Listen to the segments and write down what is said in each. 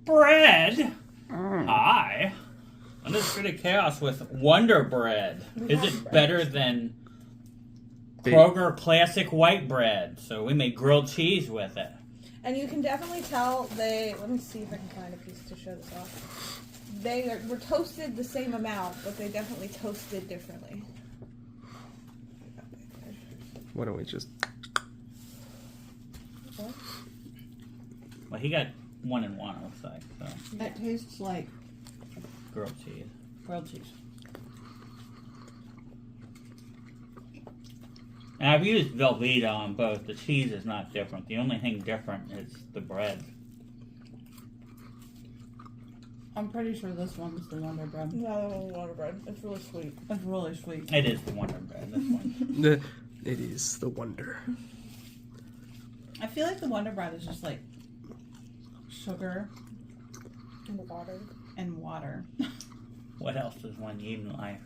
bread. Hi. Undisputed Chaos with Wonder Bread. Is it better than Kroger Classic White Bread? So we made grilled cheese with it. And you can definitely tell let me see if I can find a piece to show this off. They were toasted the same amount, but they definitely toasted differently. Why don't we just... What? Well, he got 1 and 1, it looks like. So. That tastes like Grilled cheese. grilled cheese. And I've used Velveeta on both. The cheese is not different. The only thing different is the bread. I'm pretty sure this one's the Wonder Bread. No, Wonder Bread. It's really sweet. It's really sweet. It is the Wonder Bread, this one. It is the Wonder. I feel like the Wonder Bread is just like sugar And the water. and water. What else does one need in life?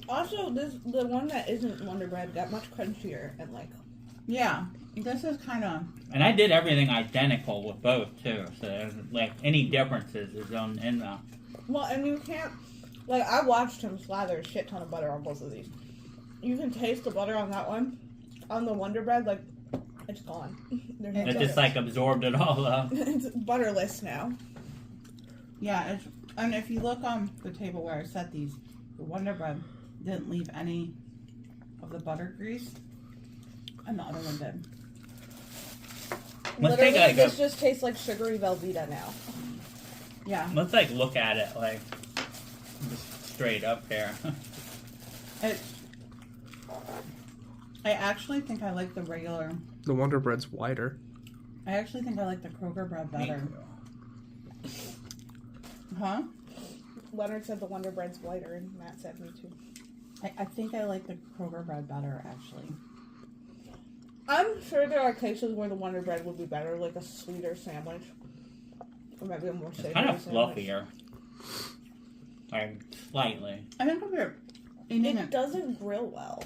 Also, the one that isn't Wonder Bread got much crunchier and like. Yeah, this is kind of. And I did everything identical with both, too. So, like, any differences is in the... Well, and you can't. Like, I watched him slather a shit ton of butter on both of these. You can taste the butter on that one. On the Wonder Bread, like, it's gone. There's no It butter. just, like, absorbed it all up. It's butterless now. Yeah, and if you look on the table where I set these, the Wonder Bread didn't leave any of the butter grease, and the other one did. Let's Literally, take, like, this just tastes like sugary Velveeta now. Yeah. Let's, like, look at it, like, just straight up here. I actually think I like the regular. The Wonder Bread's wider. I actually think I like the Kroger bread better. Huh? Leonard said the Wonder Bread's whiter, and Matt said me too. I think I like the Kroger bread better, actually. I'm sure there are cases where the Wonder Bread would be better, like a sweeter sandwich. Or maybe a more savory Kind of sandwich. fluffier. Like, slightly. I think if you're eating It doesn't grill well.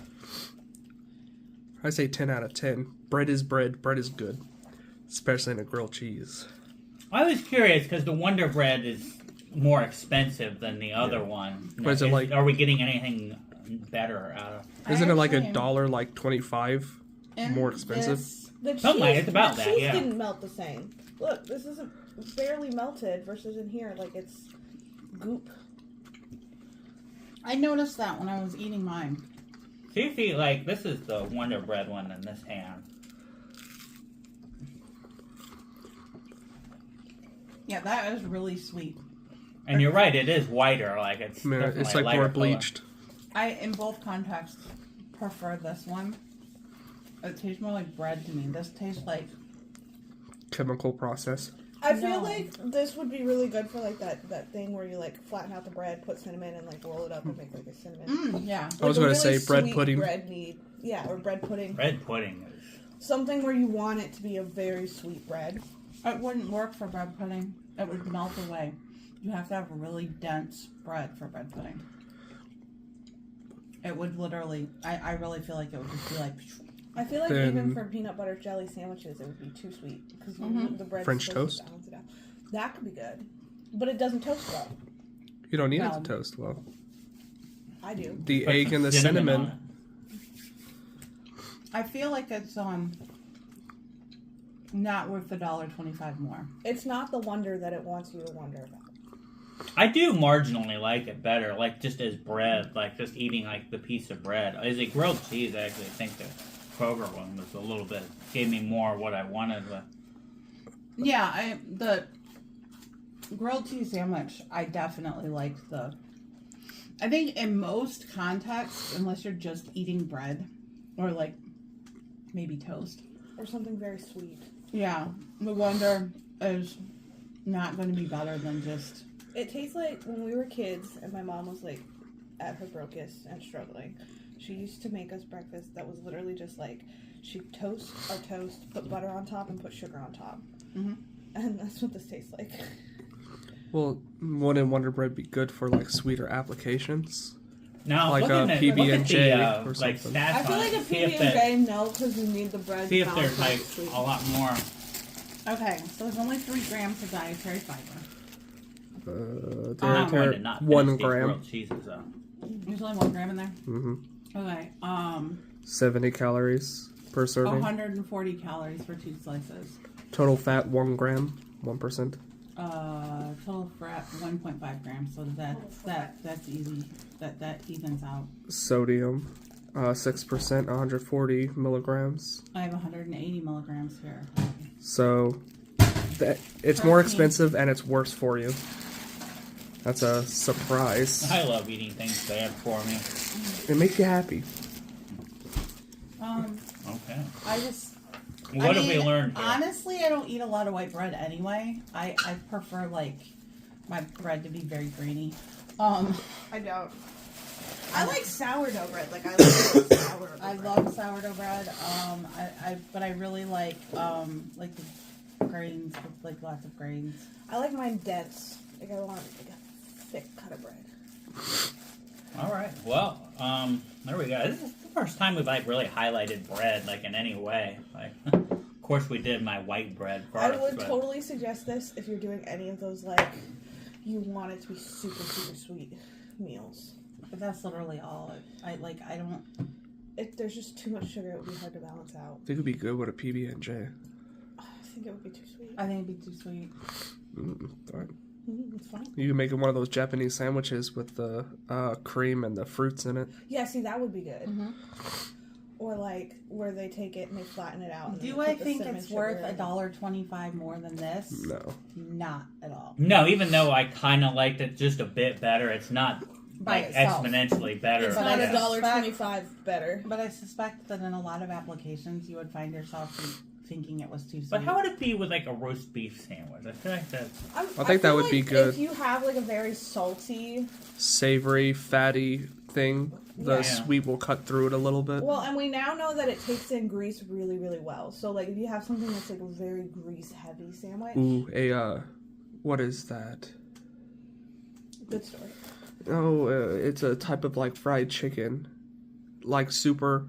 I say 10 out of 10. Bread is bread. Bread is good. Especially in a grilled cheese. I was curious, because the Wonder Bread is more expensive than the other one. What is it like? Are we getting anything better out of... Isn't it like actually- $1, like 25 in more expensive? this- The Something like it's about the that, cheese yeah. didn't melt the same. Look, this is barely melted versus in here, like it's goop. I noticed that when I was eating mine. See if you, like, this is the Wonder Bread one in this hand. Yeah, that is really sweet. And you're right, it is whiter, like, it's I mean, definitely it's like lighter more color. bleached. I, in both contexts, prefer this one. It tastes more like bread to me. This tastes like... Chemical process. I feel No. like this would be really good for like that thing where you like flatten out the bread, put cinnamon, and like roll it up and make like a cinnamon. yeah. I was Like a going to really say bread sweet pudding. Bread mead. Yeah, or bread pudding. Bread pudding is... Something where you want it to be a very sweet bread. It wouldn't work for bread pudding. It would melt away. You have to have a really dense bread for bread pudding. It would literally... I really feel like it would just be like... I feel like Then- even for peanut butter jelly sandwiches, it would be too sweet because the bread French toast? balance it out. That could be good, but it doesn't toast well. You don't need it No. to toast well. I do. The Put egg some and the on cinnamon. it. I feel like it's not worth $1.25 more. It's not the wonder that it wants you to wonder about. I do marginally like it better, like, just as bread, like, just eating, like, the piece of bread. As a grilled cheese, I actually think the Kroger one was a little bit... gave me more what I wanted with... Yeah, the grilled cheese sandwich, I definitely like the... I think in most contexts, unless you're just eating bread, or like maybe toast. Or something very sweet. Yeah, the Wonder is not going to be better than just... It tastes like when we were kids and my mom was like at her brokest and struggling. She used to make us breakfast that was literally just like she'd toast our toast, put butter on top, and put sugar on top. Mm-hmm. And that's what this tastes like. Well, wouldn't Wonder Bread be good for like sweeter applications? Now, Like look a at PB&J the, or like, something. stats I feel on like it. a See if PB&J, no, because you need the bread. See to if there's, balance out like, the sweet. a lot more. Okay, so there's only 3 grams of dietary fiber. I'm going to They're not 1 finish these gram. grilled cheeses, though. There's only 1 gram in there. Mm-hmm. Okay, 70 calories per serving. 140 calories for 2 slices. Total fat 1 gram, 1%. Total fat 1.5 grams. So that's easy. That evens out. Sodium 6%, 140 milligrams. I have 180 milligrams here. So it's more expensive and it's worse for you. That's a surprise. I love eating things bad for me. It makes you happy. Okay. I just. What have we learned here? Honestly, I don't eat a lot of white bread anyway. I prefer like my bread to be very grainy. I don't. I like sourdough bread. Like I like sourdough. I love sourdough bread. But I really like the grains with like lots of grains. I like mine dense. Like I want like a thick cut of bread. All right. Well, there we go. This is the first time we've like really highlighted bread like in any way. Like, of course, we did my white bread first. I would but totally suggest this if you're doing any of those like you want it to be super super sweet meals. But that's literally all. I don't. If there's just too much sugar, it would be hard to balance out. I think it'd be good with a PB&J. I think it would be too sweet. I think it'd be too sweet. Right. It's fine. You can make it one of those Japanese sandwiches with the cream and the fruits in it. Yeah, see, that would be good. Mm-hmm. Or like where they take it and they flatten it out. And Do then I put the think cinnamon it's sugar worth in it. $1.25 more than this? No. Not at all. No, even though I kind of liked it just a bit better, it's not By like itself. exponentially better. It's But not I $1.25 better. But I suspect that in a lot of applications, you would find yourself thinking it was too sweet. But how would it be with like a roast beef sandwich? I feel like that. I think that feel would be like good. If you have like a very salty, Savory, fatty thing. The Yeah. sweet will cut through it a little bit. well, and we now know that it takes in grease really, really well. So like if you have something that's like a very grease heavy sandwich, Ooh, what is that? good story. Oh, it's a type of like fried chicken, like super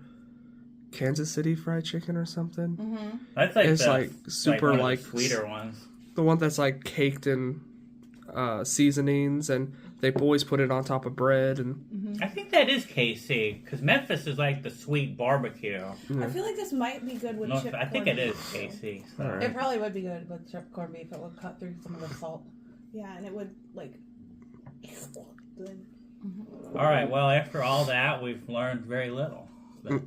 Kansas City fried chicken or something. Mm-hmm. That's like It's the, like super one of the like sweeter ones. The one that's like caked in seasonings, and they always put it on top of bread. And I think that is KC because Memphis is like the sweet barbecue. I feel like this might be good with No, chipped I think corned it is beef, though. KC. So. All right. It probably would be good with chipped corned beef. It would cut through some of the salt. Yeah, and it would like. Good. All right. Well, after all that, we've learned very little. But,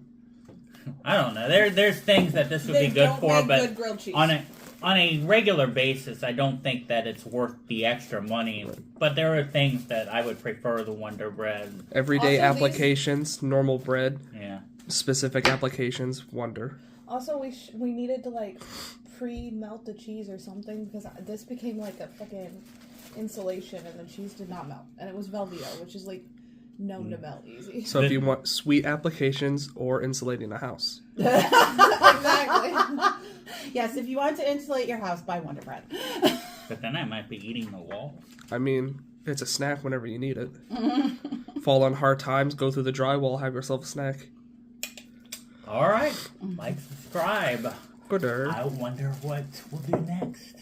I don't know. There's things that this would They be good don't for, make but good grilled cheese. on a regular basis, I don't think that it's worth the extra money. But there are things that I would prefer the Wonder Bread. everyday Also, these- applications, normal bread, Yeah. specific applications, Wonder. Also, we needed to like pre-melt the cheese or something because this became like a fucking insulation and the cheese did not melt, and it was Velveeta, which is like known to melt easy. So if you want sweet applications or insulating a house, Exactly. Yes, if you want to insulate your house, buy Wonder Bread. But then I might be eating the walls. I mean, it's a snack whenever you need it. Fall on hard times, go through the drywall, have yourself a snack. All right. Like, subscribe. Gooder. I wonder what we'll do next.